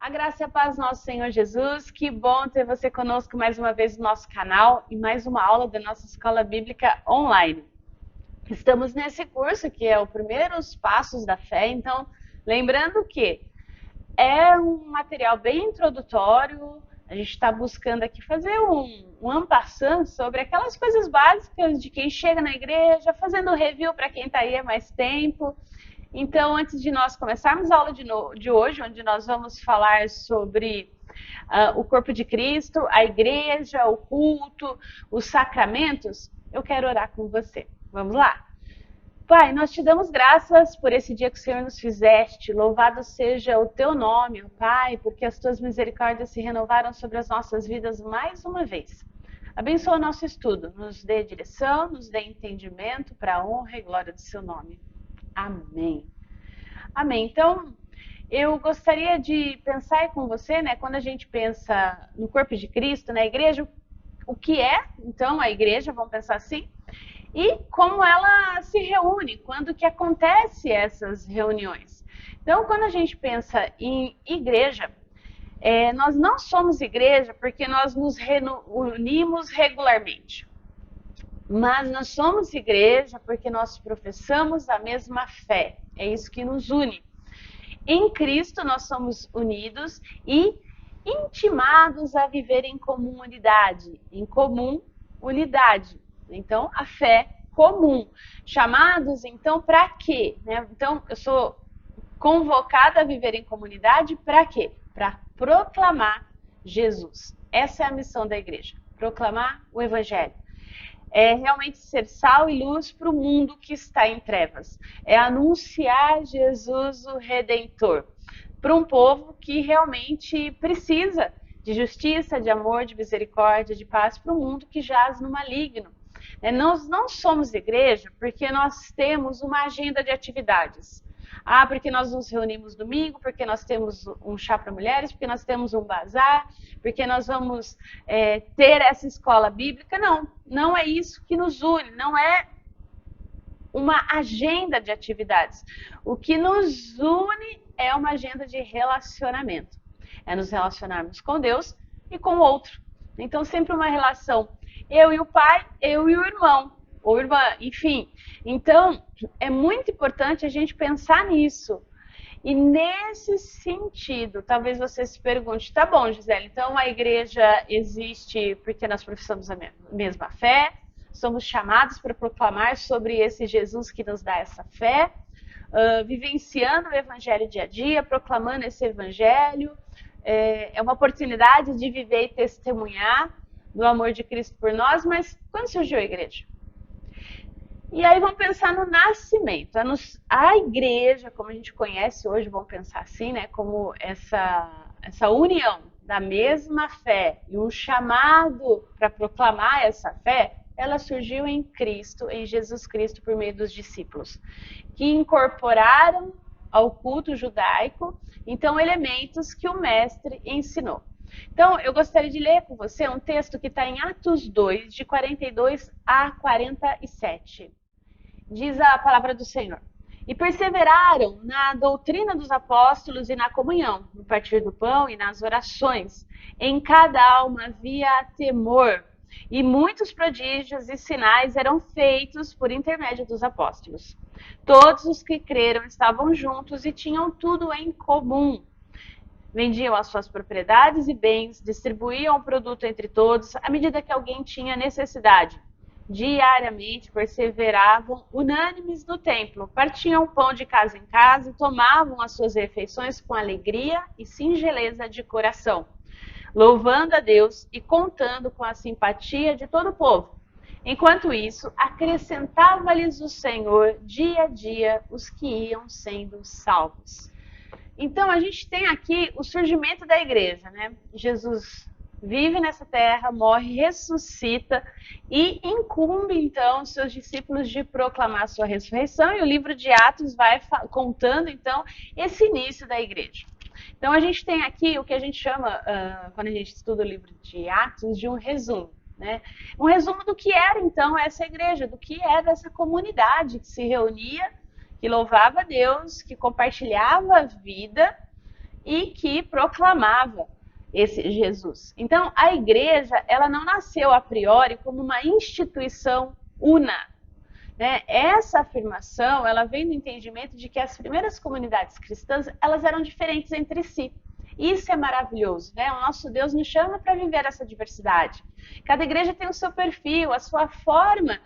A graça e a paz do nosso Senhor Jesus, que bom ter você conosco mais uma vez no nosso canal e mais uma aula da nossa Escola Bíblica Online. Estamos nesse curso que é o Primeiros Passos da Fé, então lembrando que é um material bem introdutório, a gente está buscando aqui fazer um en passant sobre aquelas coisas básicas de quem chega na igreja, fazendo review para quem está aí há mais tempo. Então, antes de nós começarmos a aula de hoje, onde nós vamos falar sobre o corpo de Cristo, a igreja, o culto, os sacramentos, eu quero orar com você. Vamos lá? Pai, nós te damos graças por esse dia que o Senhor nos fizeste. Louvado seja o teu nome, Pai, porque as tuas misericórdias se renovaram sobre as nossas vidas mais uma vez. Abençoa o nosso estudo, nos dê direção, nos dê entendimento para a honra e glória do seu nome. Amém. Amém. Então, eu gostaria de pensar com você, né, quando a gente pensa no corpo de Cristo, na igreja, o que é, então, a igreja, vamos pensar assim, e como ela se reúne, quando que acontece essas reuniões. Então, quando a gente pensa em igreja, nós não somos igreja porque nós nos reunimos regularmente. Mas nós somos igreja porque nós professamos a mesma fé. É isso que nos une. Em Cristo nós somos unidos e intimados a viver em comum unidade. Em comum unidade. Então, a fé comum. Chamados, então, para quê? Então, eu sou convocada a viver em comunidade para quê? Para proclamar Jesus. Essa é a missão da igreja. Proclamar o Evangelho. É realmente ser sal e luz para o mundo que está em trevas. É anunciar Jesus o Redentor para um povo que realmente precisa de justiça, de amor, de misericórdia, de paz para um mundo que jaz no maligno. Nós não somos igreja porque nós temos uma agenda de atividades. Porque nós nos reunimos domingo, porque nós temos um chá para mulheres, porque nós temos um bazar, porque nós vamos ter essa escola bíblica. Não, não é isso que nos une, não é uma agenda de atividades. O que nos une é uma agenda de relacionamento. É nos relacionarmos com Deus e com o outro. Então, sempre uma relação eu e o pai, eu e o irmão, ou irmã, enfim. Então, é muito importante a gente pensar nisso. E nesse sentido, talvez você se pergunte, tá bom, Gisele, então a igreja existe porque nós professamos a mesma fé, somos chamados para proclamar sobre esse Jesus que nos dá essa fé, vivenciando o evangelho dia a dia, proclamando esse evangelho, é uma oportunidade de viver e testemunhar do amor de Cristo por nós, mas quando surgiu a igreja? E aí vamos pensar no nascimento. A igreja, como a gente conhece hoje, vamos pensar assim, né? Como essa união da mesma fé e um chamado para proclamar essa fé, ela surgiu em Cristo, em Jesus Cristo, por meio dos discípulos, que incorporaram ao culto judaico, então, elementos que o mestre ensinou. Então, eu gostaria de ler com você um texto que está em Atos 2, de 42 a 47. Diz a palavra do Senhor. E perseveraram na doutrina dos apóstolos e na comunhão, no partir do pão e nas orações. Em cada alma havia temor, e muitos prodígios e sinais eram feitos por intermédio dos apóstolos. Todos os que creram estavam juntos e tinham tudo em comum. Vendiam as suas propriedades e bens, distribuíam o produto entre todos, à medida que alguém tinha necessidade. Diariamente perseveravam unânimes no templo, partiam o pão de casa em casa e tomavam as suas refeições com alegria e singeleza de coração, louvando a Deus e contando com a simpatia de todo o povo. Enquanto isso, acrescentava-lhes o Senhor dia a dia os que iam sendo salvos. Então, a gente tem aqui o surgimento da igreja, né? Jesus vive nessa terra, morre, ressuscita e incumbe, então, seus discípulos de proclamar a sua ressurreição. E o livro de Atos vai contando, então, esse início da igreja. Então, a gente tem aqui o que a gente chama, quando a gente estuda o livro de Atos, de um resumo. Né? Um resumo do que era, então, essa igreja, do que era essa comunidade que se reunia, que louvava a Deus, que compartilhava a vida e que proclamava esse Jesus. Então, a igreja, ela não nasceu a priori como uma instituição una, né? Essa afirmação, ela vem do entendimento de que as primeiras comunidades cristãs, elas eram diferentes entre si. Isso é maravilhoso, né? O nosso Deus nos chama para viver essa diversidade. Cada igreja tem o seu perfil, a sua forma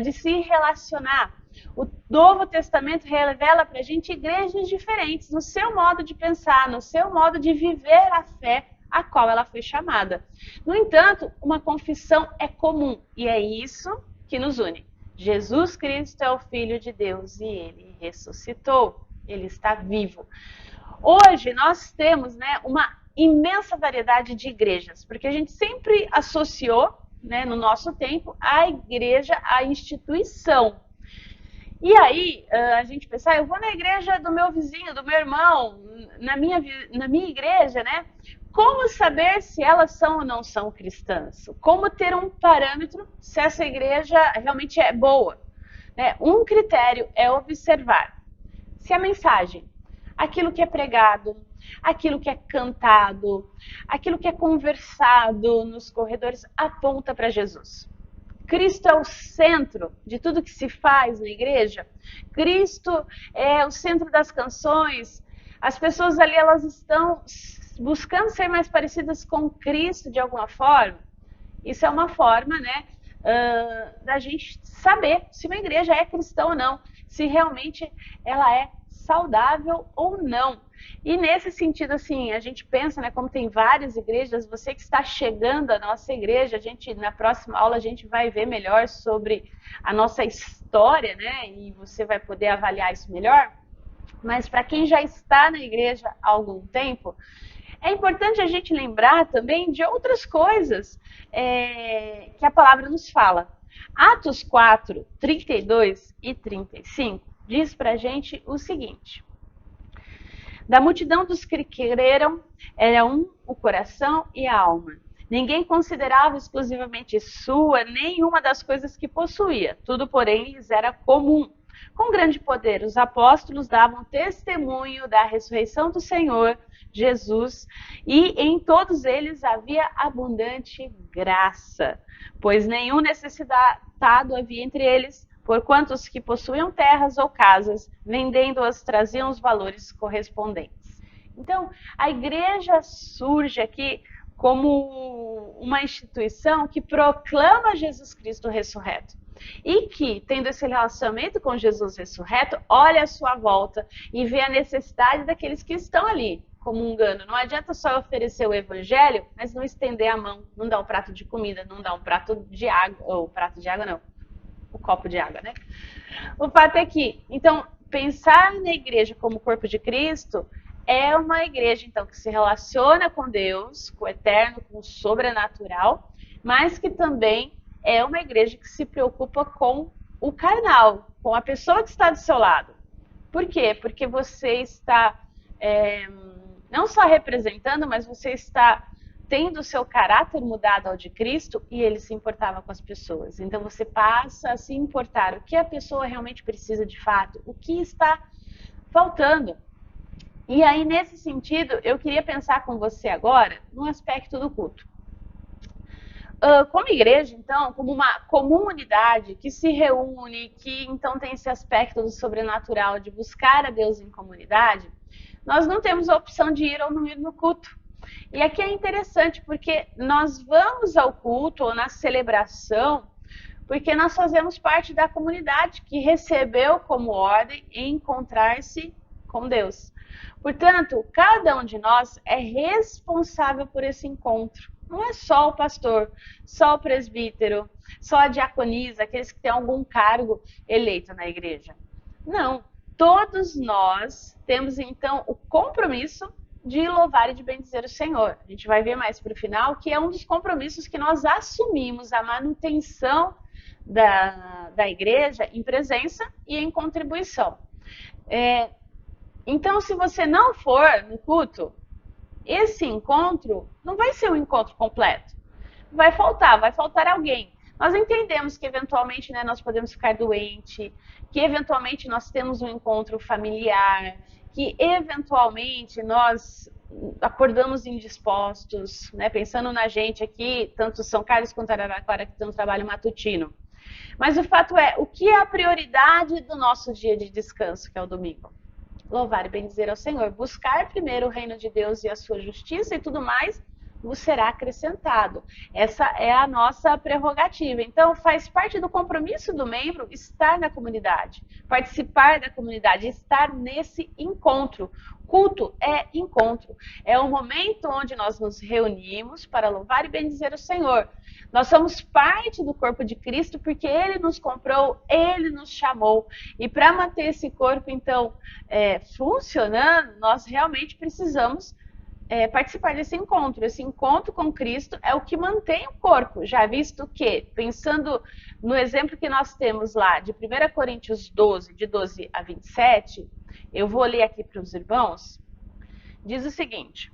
de se relacionar. O Novo Testamento revela para a gente igrejas diferentes, no seu modo de pensar, no seu modo de viver a fé a qual ela foi chamada. No entanto, uma confissão é comum e é isso que nos une. Jesus Cristo é o Filho de Deus e Ele ressuscitou, Ele está vivo. Hoje nós temos, né, uma imensa variedade de igrejas, porque a gente sempre associou, né, no nosso tempo, a igreja à instituição. E aí a gente pensa, eu vou na igreja do meu vizinho, do meu irmão, na minha igreja, né? Como saber se elas são ou não são cristãs? Como ter um parâmetro se essa igreja realmente é boa? Né? Um critério é observar se a mensagem, aquilo que é pregado, aquilo que é cantado, aquilo que é conversado nos corredores aponta para Jesus. Cristo é o centro de tudo que se faz na igreja. Cristo é o centro das canções. As pessoas ali, elas estão buscando ser mais parecidas com Cristo de alguma forma. Isso é uma forma, né, da gente saber se uma igreja é cristã ou não, se realmente ela é saudável ou não. E nesse sentido, assim, a gente pensa, né, como tem várias igrejas, você que está chegando à nossa igreja, na próxima aula a gente vai ver melhor sobre a nossa história, né, e você vai poder avaliar isso melhor. Mas para quem já está na igreja há algum tempo, é importante a gente lembrar também de outras coisas que a palavra nos fala. Atos 4, 32 e 35 diz para a gente o seguinte: da multidão dos que creram, era um o coração e a alma. Ninguém considerava exclusivamente sua nenhuma das coisas que possuía. Tudo, porém, lhes era comum. Com grande poder, os apóstolos davam testemunho da ressurreição do Senhor Jesus, e em todos eles havia abundante graça, pois nenhum necessitado havia entre eles, porquanto os que possuíam terras ou casas, vendendo-as, traziam os valores correspondentes. Então, a igreja surge aqui como uma instituição que proclama Jesus Cristo ressurreto. E que, tendo esse relacionamento com Jesus ressurreto, olha à sua volta e vê a necessidade daqueles que estão ali comungando. Não adianta só oferecer o evangelho, mas não estender a mão, não dar um prato de comida, não dar um prato de água, ou prato de água não, o copo de água, né? O fato é que, então, pensar na igreja como corpo de Cristo é uma igreja, então, que se relaciona com Deus, com o eterno, com o sobrenatural, mas que também é uma igreja que se preocupa com o carnal, com a pessoa que está do seu lado. Por quê? Porque você está não só representando, mas você está tendo o seu caráter mudado ao de Cristo, e ele se importava com as pessoas. Então você passa a se importar o que a pessoa realmente precisa de fato, o que está faltando. E aí, nesse sentido, eu queria pensar com você agora no aspecto do culto. Como igreja, então, como uma comunidade que se reúne, que então tem esse aspecto do sobrenatural de buscar a Deus em comunidade, nós não temos a opção de ir ou não ir no culto. E aqui é interessante porque nós vamos ao culto ou na celebração porque nós fazemos parte da comunidade que recebeu como ordem encontrar-se com Deus. Portanto, cada um de nós é responsável por esse encontro. Não é só o pastor, só o presbítero, só a diaconisa, aqueles que têm algum cargo eleito na igreja. Não, todos nós temos então o compromisso de louvar e de bendizer o Senhor. A gente vai ver mais para o final que é um dos compromissos que nós assumimos, a manutenção da igreja em presença e em contribuição. Então, se você não for no culto, esse encontro não vai ser um encontro completo. Vai faltar alguém. Nós entendemos que eventualmente, né, nós podemos ficar doentes, que eventualmente nós temos um encontro familiar, que eventualmente nós acordamos indispostos, né? Pensando na gente aqui, tanto São Carlos quanto Araraquara, que tem um trabalho matutino. Mas o fato é, o que é a prioridade do nosso dia de descanso, que é o domingo? Louvar e bendizer ao Senhor. Buscar primeiro o reino de Deus e a sua justiça e tudo mais vos será acrescentado. Essa é a nossa prerrogativa. Então, faz parte do compromisso do membro estar na comunidade, participar da comunidade, estar nesse encontro. Culto é encontro. É o momento onde nós nos reunimos para louvar e bendizer o Senhor. Nós somos parte do corpo de Cristo porque Ele nos comprou, Ele nos chamou. E para manter esse corpo, então, funcionando, nós realmente precisamos participar desse encontro. Esse encontro com Cristo é o que mantém o corpo, já visto que, pensando no exemplo que nós temos lá de 1 Coríntios 12, de 12 a 27, eu vou ler aqui para os irmãos, diz o seguinte: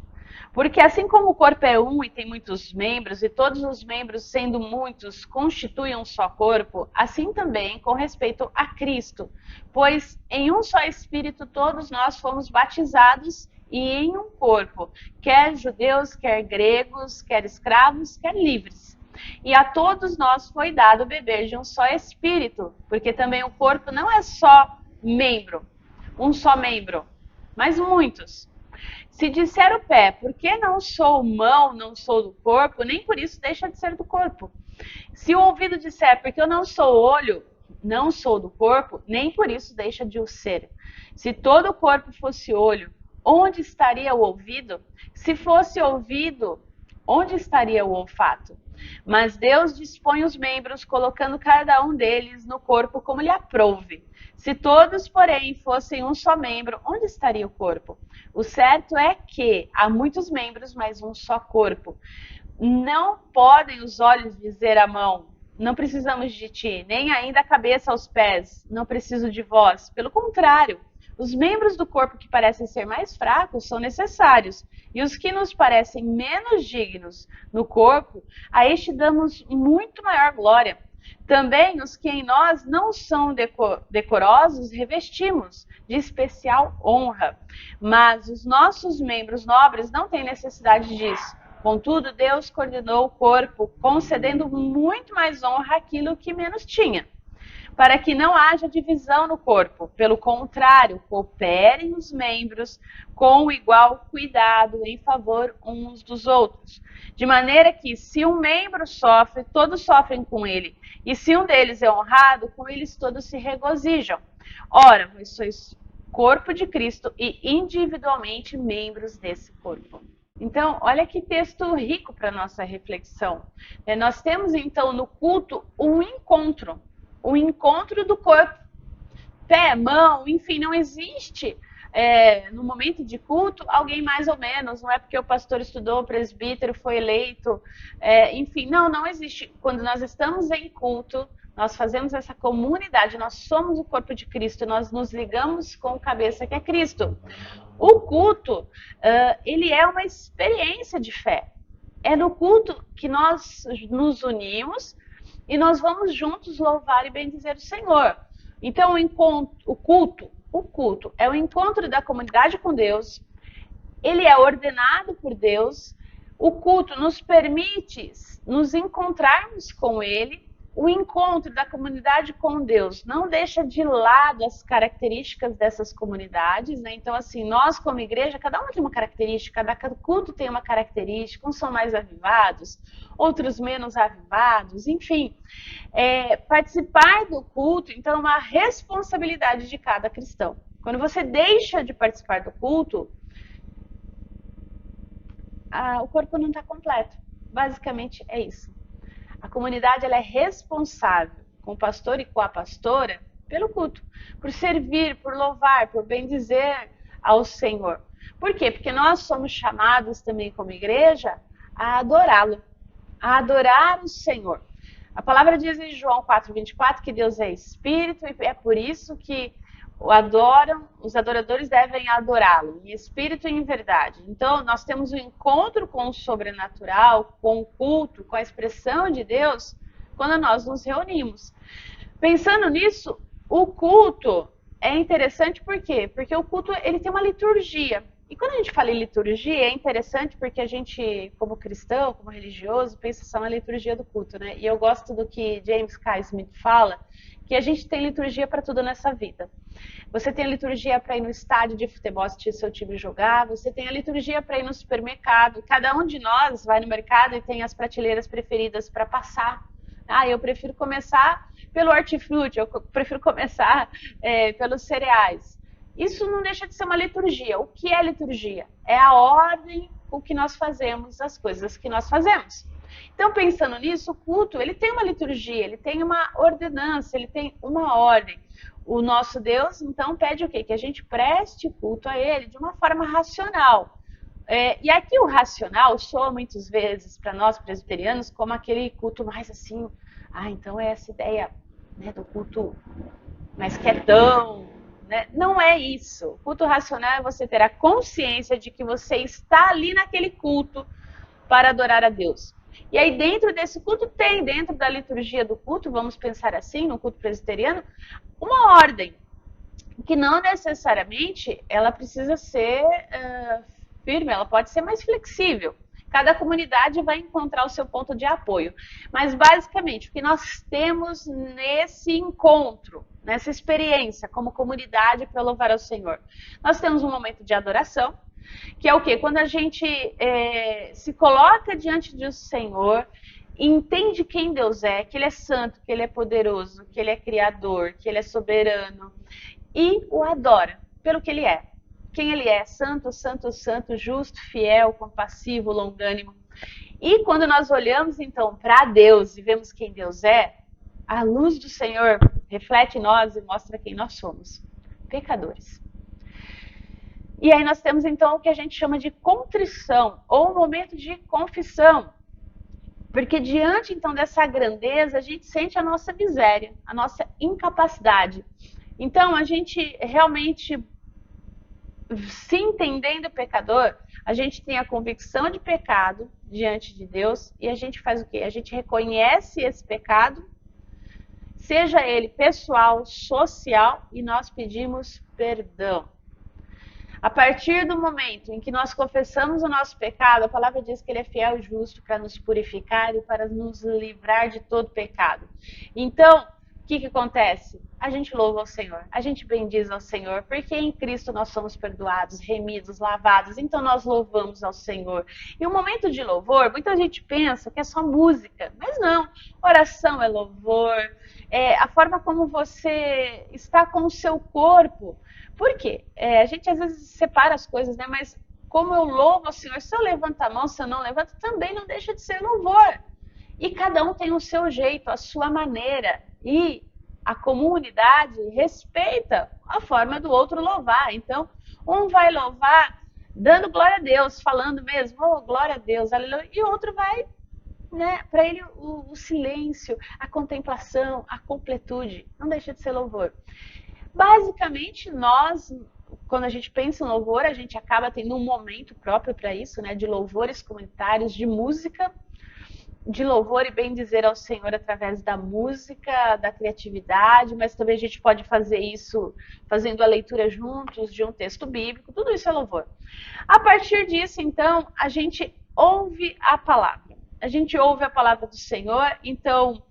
porque assim como o corpo é um e tem muitos membros, e todos os membros, sendo muitos, constituem um só corpo, assim também com respeito a Cristo. Pois em um só Espírito todos nós fomos batizados e em um corpo, quer judeus, quer gregos, quer escravos, quer livres. E a todos nós foi dado beber de um só Espírito, porque também o corpo não é só membro, um só membro, mas muitos. Se disser o pé, porque não sou mão, não sou do corpo, nem por isso deixa de ser do corpo. Se o ouvido disser, porque eu não sou olho, não sou do corpo, nem por isso deixa de o ser. Se todo o corpo fosse olho, onde estaria o ouvido? Se fosse ouvido, onde estaria o olfato? Mas Deus dispõe os membros, colocando cada um deles no corpo como lhe aprouve. Se todos, porém, fossem um só membro, onde estaria o corpo? O certo é que há muitos membros, mas um só corpo. Não podem os olhos dizer à mão, não precisamos de ti, nem ainda a cabeça aos pés, não preciso de vós. Pelo contrário, os membros do corpo que parecem ser mais fracos são necessários, e os que nos parecem menos dignos no corpo, a este damos muito maior glória. Também os que em nós não são decorosos revestimos de especial honra, mas os nossos membros nobres não têm necessidade disso. Contudo, Deus coordenou o corpo, concedendo muito mais honra àquilo que menos tinha, para que não haja divisão no corpo. Pelo contrário, cooperem os membros com igual cuidado em favor uns dos outros. De maneira que, se um membro sofre, todos sofrem com ele. E se um deles é honrado, com eles todos se regozijam. Ora, vós sois corpo de Cristo e individualmente membros desse corpo. Então, olha que texto rico para nossa reflexão. Nós temos, então, no culto um encontro. O encontro do corpo, pé, mão, enfim, não existe no momento de culto alguém mais ou menos, não é porque o pastor estudou, o presbítero foi eleito, enfim, não existe. Quando nós estamos em culto, nós fazemos essa comunidade, nós somos o corpo de Cristo, nós nos ligamos com o cabeça que é Cristo. O culto, ele é uma experiência de fé. É no culto que nós nos unimos e nós vamos juntos louvar e bendizer o Senhor. Então, o culto é o encontro da comunidade com Deus. Ele é ordenado por Deus. O culto nos permite nos encontrarmos com Ele. O encontro da comunidade com Deus não deixa de lado as características dessas comunidades, né? Então, assim, nós como igreja, cada uma tem uma característica, cada culto tem uma característica, uns são mais avivados, outros menos avivados, enfim. Participar do culto, então, é uma responsabilidade de cada cristão. Quando você deixa de participar do culto, o corpo não está completo. Basicamente é isso. A comunidade ela é responsável com o pastor e com a pastora pelo culto, por servir, por louvar, por bendizer ao Senhor. Por quê? Porque nós somos chamados também como igreja a adorá-lo, a adorar o Senhor. A palavra diz em João 4:24 que Deus é Espírito e é por isso que os adoradores devem adorá-lo, em espírito e em verdade. Então, nós temos um encontro com o sobrenatural, com o culto, com a expressão de Deus, quando nós nos reunimos. Pensando nisso, o culto é interessante por quê? Porque o culto ele tem uma liturgia. E quando a gente fala em liturgia, é interessante porque a gente, como cristão, como religioso, pensa só na liturgia do culto, né? E eu gosto do que James K. Smith fala, que a gente tem liturgia para tudo nessa vida. Você tem a liturgia para ir no estádio de futebol assistir seu time jogar, você tem a liturgia para ir no supermercado. Cada um de nós vai no mercado e tem as prateleiras preferidas para passar. Ah, eu prefiro começar pelo hortifruti, eu prefiro começar pelos cereais. Isso não deixa de ser uma liturgia. O que é liturgia? É a ordem com que nós fazemos as coisas que nós fazemos. Então, pensando nisso, o culto, ele tem uma liturgia, ele tem uma ordenança, ele tem uma ordem. O nosso Deus, então, pede o quê? Que a gente preste culto a ele de uma forma racional. E aqui o racional soa muitas vezes para nós presbiterianos como aquele culto mais assim, então é essa ideia, né, do culto mais quietão, né? Não é isso. O culto racional é você ter a consciência de que você está ali naquele culto para adorar a Deus. E aí dentro desse culto tem, dentro da liturgia do culto, vamos pensar assim, no culto presbiteriano, uma ordem, que não necessariamente ela precisa ser firme, ela pode ser mais flexível. Cada comunidade vai encontrar o seu ponto de apoio. Mas, basicamente, o que nós temos nesse encontro, nessa experiência como comunidade para louvar ao Senhor? Nós temos um momento de adoração, que é o quê? Quando a gente se coloca diante do Senhor, entende quem Deus é, que Ele é santo, que Ele é poderoso, que Ele é criador, que Ele é soberano, e o adora pelo que Ele é. Quem Ele é, santo, santo, santo, justo, fiel, compassivo, longânimo. E quando nós olhamos então para Deus e vemos quem Deus é, a luz do Senhor reflete em nós e mostra quem nós somos, pecadores. E aí nós temos então o que a gente chama de contrição, ou um momento de confissão. Porque diante então dessa grandeza, a gente sente a nossa miséria, a nossa incapacidade. Então a gente realmente, se entendendo pecador, a gente tem a convicção de pecado diante de Deus e a gente faz o quê? A gente reconhece esse pecado, seja ele pessoal, social, e nós pedimos perdão. A partir do momento em que nós confessamos o nosso pecado, a palavra diz que Ele é fiel e justo para nos purificar e para nos livrar de todo pecado. Então, o que acontece? A gente louva ao Senhor, a gente bendiz ao Senhor, porque em Cristo nós somos perdoados, remidos, lavados, então nós louvamos ao Senhor. E o momento de louvor, muita gente pensa que é só música, mas não, oração é louvor, a forma como você está com o seu corpo. Por quê? A gente às vezes separa as coisas, né? Mas como eu louvo ao Senhor, se eu levanto a mão, se eu não levanto, também não deixa de ser louvor. E cada um tem o seu jeito, a sua maneira. E a comunidade respeita a forma do outro louvar. Então, um vai louvar dando glória a Deus, falando mesmo, oh, glória a Deus, aleluia. E o outro vai, né, para ele o silêncio, a contemplação, a completude. Não deixa de ser louvor. Basicamente, nós, quando a gente pensa em louvor, a gente acaba tendo um momento próprio para isso, né, de louvores comunitários, de música, de louvor e bem dizer ao Senhor através da música, da criatividade, mas também a gente pode fazer isso fazendo a leitura juntos de um texto bíblico, tudo isso é louvor. A partir disso, então, a gente ouve a palavra. A gente ouve a palavra do Senhor, então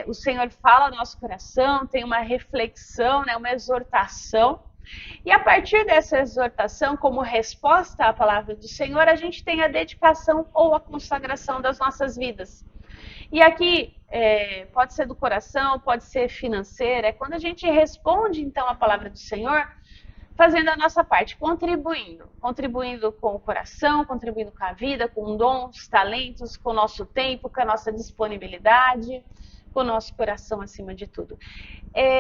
o Senhor fala ao nosso coração, tem uma reflexão, né, uma exortação. E a partir dessa exortação, como resposta à palavra do Senhor, a gente tem a dedicação ou a consagração das nossas vidas. E aqui pode ser do coração, pode ser financeira, é quando a gente responde então à palavra do Senhor, fazendo a nossa parte, contribuindo com o coração, contribuindo com a vida, com dons, talentos, com o nosso tempo, com a nossa disponibilidade, com o nosso coração acima de tudo.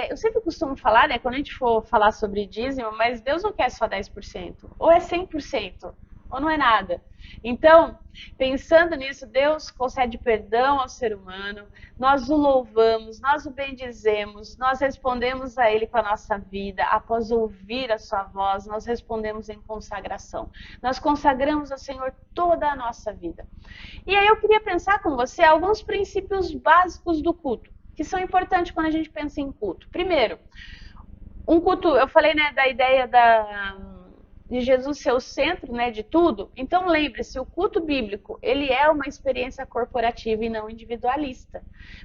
Eu sempre costumo falar, né, quando a gente for falar sobre dízimo, mas Deus não quer só 10%, ou é 100%, ou não é nada. Então, pensando nisso, Deus concede perdão ao ser humano, nós o louvamos, nós o bendizemos, nós respondemos a Ele com a nossa vida, após ouvir a sua voz, nós respondemos em consagração. Nós consagramos ao Senhor toda a nossa vida. E aí eu queria pensar com você alguns princípios básicos do culto, que são importantes quando a gente pensa em culto. Primeiro, um culto, eu falei, né, da ideia de Jesus ser o centro, né, de tudo, então lembre-se, o culto bíblico, ele é uma experiência corporativa e não individualista.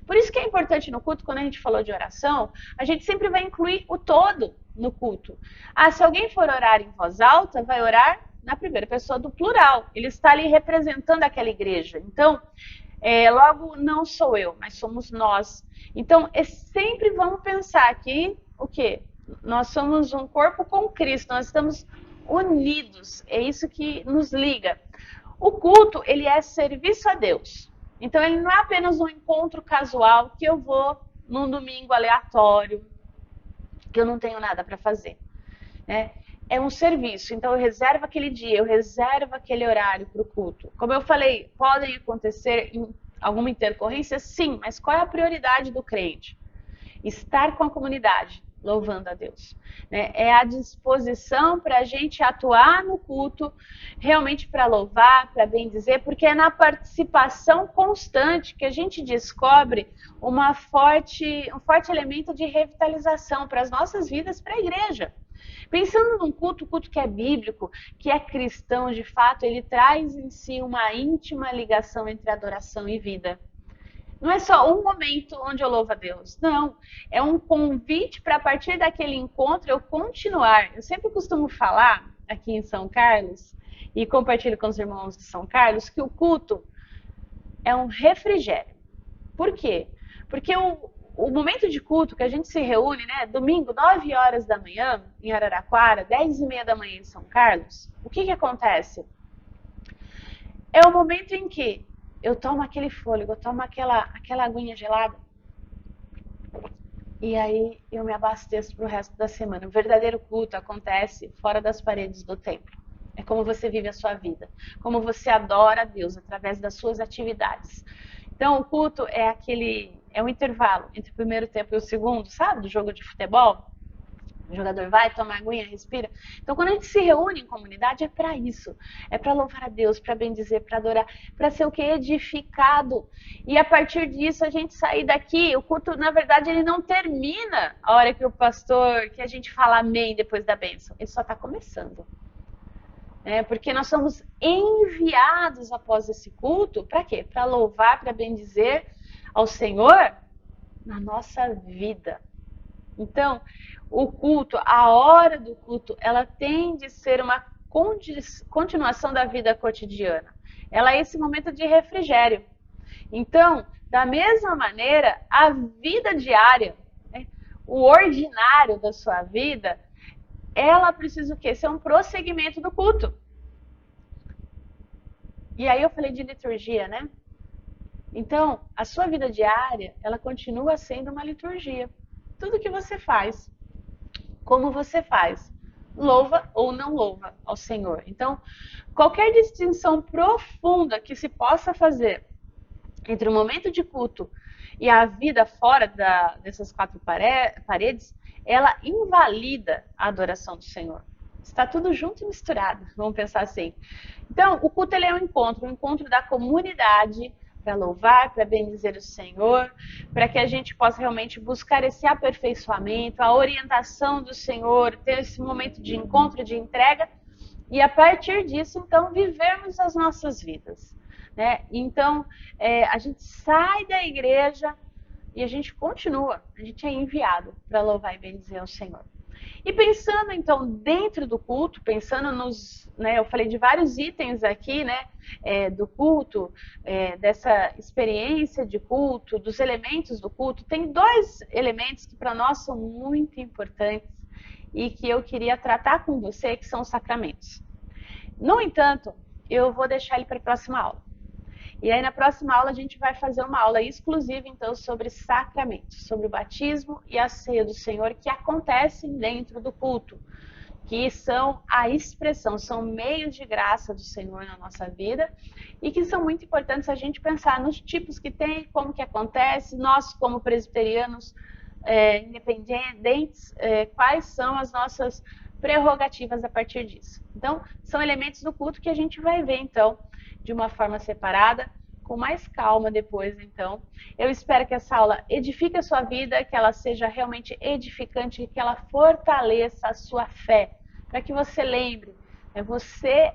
Por isso que é importante no culto, quando a gente falou de oração, a gente sempre vai incluir o todo no culto. Se alguém for orar em voz alta, vai orar na primeira pessoa do plural. Ele está ali representando aquela igreja. Então, logo, não sou eu, mas somos nós. Então, sempre vamos pensar que o quê? Nós somos um corpo com Cristo, nós estamos unidos, é isso que nos liga. O culto, ele é serviço a Deus. Então, ele não é apenas um encontro casual que eu vou num domingo aleatório, que eu não tenho nada para fazer. É um serviço, então eu reservo aquele dia, eu reservo aquele horário para o culto. Como eu falei, podem acontecer alguma intercorrência? Sim, mas qual é a prioridade do crente? Estar com a comunidade, louvando a Deus. É a disposição para a gente atuar no culto, realmente para louvar, para bendizer, porque é na participação constante que a gente descobre um forte elemento de revitalização para as nossas vidas, para a igreja. Pensando num culto que é bíblico, que é cristão de fato, ele traz em si uma íntima ligação entre adoração e vida. Não é só um momento onde eu louvo a Deus, não. É um convite para a partir daquele encontro eu continuar. Eu sempre costumo falar aqui em São Carlos, e compartilho com os irmãos de São Carlos, que o culto é um refrigério. Por quê? Porque o momento de culto que a gente se reúne, né, domingo, 9 horas da manhã, em Araraquara, 10h30 da manhã em São Carlos, o que acontece? É o momento em que eu tomo aquele fôlego, eu tomo aquela aguinha gelada, e aí eu me abasteço para o resto da semana. O verdadeiro culto acontece fora das paredes do templo. É como você vive a sua vida, como você adora a Deus através das suas atividades. Então, o culto é um intervalo entre o primeiro tempo e o segundo, sabe? Do jogo de futebol. O jogador vai, toma aguinha, respira. Então, quando a gente se reúne em comunidade, é para isso. É para louvar a Deus, para bendizer, para adorar, para ser o que? Edificado. E a partir disso, a gente sair daqui, o culto, na verdade, ele não termina a hora que que a gente fala amém depois da bênção. Ele só está começando. Porque nós somos enviados após esse culto, para quê? Para louvar, para bendizer ao Senhor na nossa vida. Então, o culto, a hora do culto, ela tem de ser uma continuação da vida cotidiana. Ela é esse momento de refrigério. Então, da mesma maneira, a vida diária, o ordinário da sua vida, ela precisa o quê? Ser um prosseguimento do culto. E aí eu falei de liturgia, né? Então, a sua vida diária, ela continua sendo uma liturgia. Tudo que você faz, como você faz, louva ou não louva ao Senhor. Então, qualquer distinção profunda que se possa fazer entre o momento de culto e a vida fora dessas 4 paredes, ela invalida a adoração do Senhor. Está tudo junto e misturado, vamos pensar assim. Então, o culto ele é um encontro da comunidade, para louvar, para bendizer o Senhor, para que a gente possa realmente buscar esse aperfeiçoamento, a orientação do Senhor, ter esse momento de encontro, de entrega, e a partir disso, então, vivermos as nossas vidas. Então, a gente sai da igreja e a gente continua, a gente é enviado para louvar e bendizer ao Senhor. E pensando, então, dentro do culto, pensando eu falei de vários itens aqui, do culto, dessa experiência de culto, dos elementos do culto, tem 2 elementos que para nós são muito importantes e que eu queria tratar com você, que são os sacramentos. No entanto, eu vou deixar ele para a próxima aula. E aí na próxima aula a gente vai fazer uma aula exclusiva então sobre sacramentos, sobre o batismo e a ceia do Senhor que acontecem dentro do culto, que são a expressão, são meios de graça do Senhor na nossa vida e que são muito importantes a gente pensar nos tipos que tem, como que acontece, nós como presbiterianos independentes, quais são as nossas prerrogativas a partir disso. Então, são elementos do culto que a gente vai ver então de uma forma separada, com mais calma depois, então. Eu espero que essa aula edifique a sua vida, que ela seja realmente edificante, que ela fortaleça a sua fé, para que você lembre É você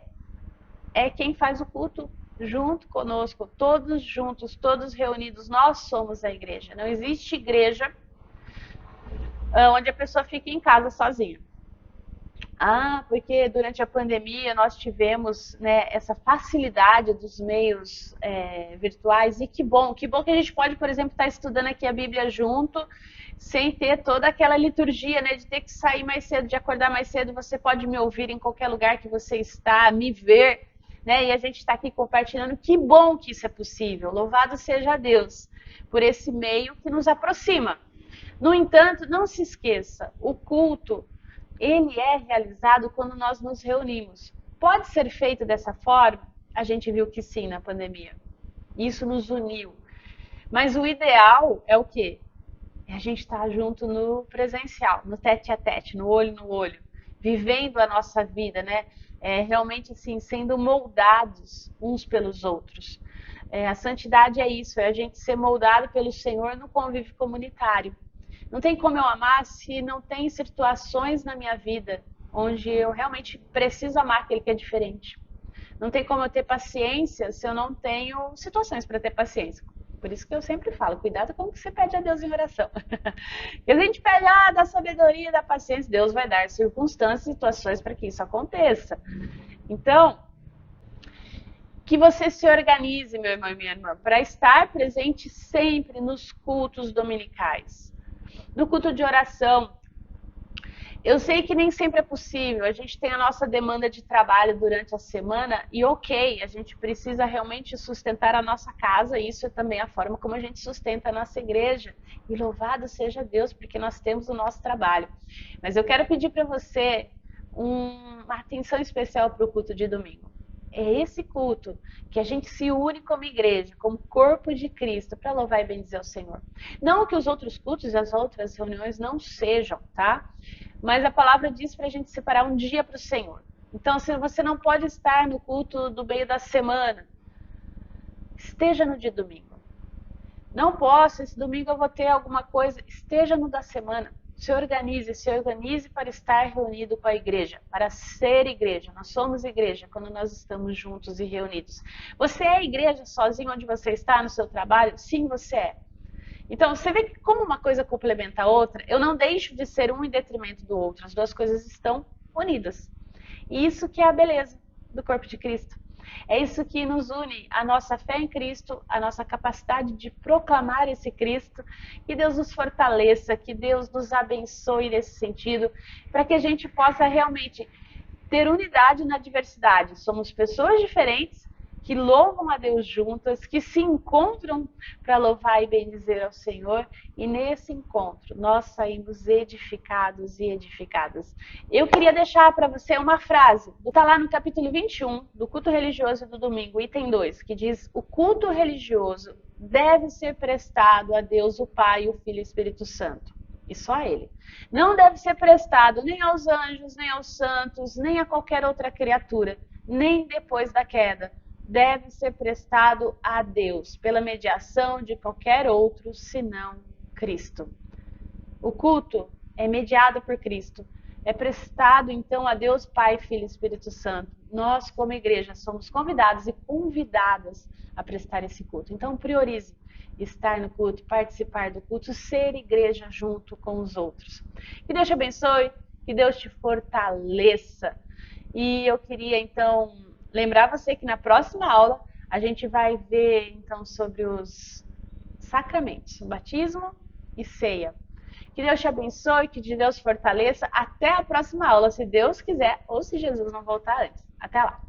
é quem faz o culto junto conosco, todos juntos, todos reunidos, nós somos a igreja. Não existe igreja onde a pessoa fica em casa sozinha. Ah, porque durante a pandemia nós tivemos, né, essa facilidade dos meios virtuais, e que bom que a gente pode, por exemplo, estar estudando aqui a Bíblia junto, sem ter toda aquela liturgia, né, de ter que sair mais cedo, de acordar mais cedo. Você pode me ouvir em qualquer lugar que você está, me ver, né, e a gente está aqui compartilhando. Que bom que isso é possível, louvado seja Deus por esse meio que nos aproxima. No entanto, não se esqueça, o culto ele é realizado quando nós nos reunimos. Pode ser feito dessa forma? A gente viu que sim na pandemia. Isso nos uniu. Mas o ideal é o quê? É a gente estar junto no presencial, no tete a tete, no olho, vivendo a nossa vida, né? Realmente assim, sendo moldados uns pelos outros. A santidade é isso, é a gente ser moldado pelo Senhor no convívio comunitário. Não tem como eu amar se não tem situações na minha vida onde eu realmente preciso amar aquele que é diferente. Não tem como eu ter paciência se eu não tenho situações para ter paciência. Por isso que eu sempre falo, cuidado com o que você pede a Deus em oração. Porque a gente pede, da sabedoria, da paciência, Deus vai dar circunstâncias, situações para que isso aconteça. Então, que você se organize, meu irmão e minha irmã, para estar presente sempre nos cultos dominicais. No culto de oração, eu sei que nem sempre é possível, a gente tem a nossa demanda de trabalho durante a semana e ok, a gente precisa realmente sustentar a nossa casa, isso é também a forma como a gente sustenta a nossa igreja. E louvado seja Deus, porque nós temos o nosso trabalho. Mas eu quero pedir para você uma atenção especial para o culto de domingo. É esse culto que a gente se une como igreja, como corpo de Cristo, para louvar e bendizer o Senhor. Não que os outros cultos e as outras reuniões não sejam, tá? Mas a palavra diz para a gente separar um dia para o Senhor. Então, se você não pode estar no culto do meio da semana, esteja no dia domingo. Não posso, esse domingo eu vou ter alguma coisa, esteja no da semana. Se organize para estar reunido com a igreja, para ser igreja. Nós somos igreja quando nós estamos juntos e reunidos. Você é igreja sozinho onde você está, no seu trabalho? Sim, você é. Então, você vê que como uma coisa complementa a outra, eu não deixo de ser um em detrimento do outro. As duas coisas estão unidas. E isso que é a beleza do corpo de Cristo. É isso que nos une, a nossa fé em Cristo, a nossa capacidade de proclamar esse Cristo. Que Deus nos fortaleça, que Deus nos abençoe nesse sentido, para que a gente possa realmente ter unidade na diversidade. Somos pessoas diferentes, que louvam a Deus juntas, que se encontram para louvar e bendizer ao Senhor, e nesse encontro nós saímos edificados e edificadas. Eu queria deixar para você uma frase, está lá no capítulo 21 do culto religioso do domingo, item 2, que diz: o culto religioso deve ser prestado a Deus o Pai, o Filho e o Espírito Santo. E só a Ele. Não deve ser prestado nem aos anjos, nem aos santos, nem a qualquer outra criatura, nem depois da queda. Deve ser prestado a Deus, pela mediação de qualquer outro, senão Cristo. O culto é mediado por Cristo. É prestado, então, a Deus, Pai, Filho e Espírito Santo. Nós, como igreja, somos convidados e convidadas a prestar esse culto. Então, priorize estar no culto, participar do culto, ser igreja junto com os outros. Que Deus te abençoe, que Deus te fortaleça. E eu queria, então, lembrar você que na próxima aula a gente vai ver, então, sobre os sacramentos, batismo e ceia. Que Deus te abençoe, que Deus fortaleça. Até a próxima aula, se Deus quiser, ou se Jesus não voltar antes. Até lá!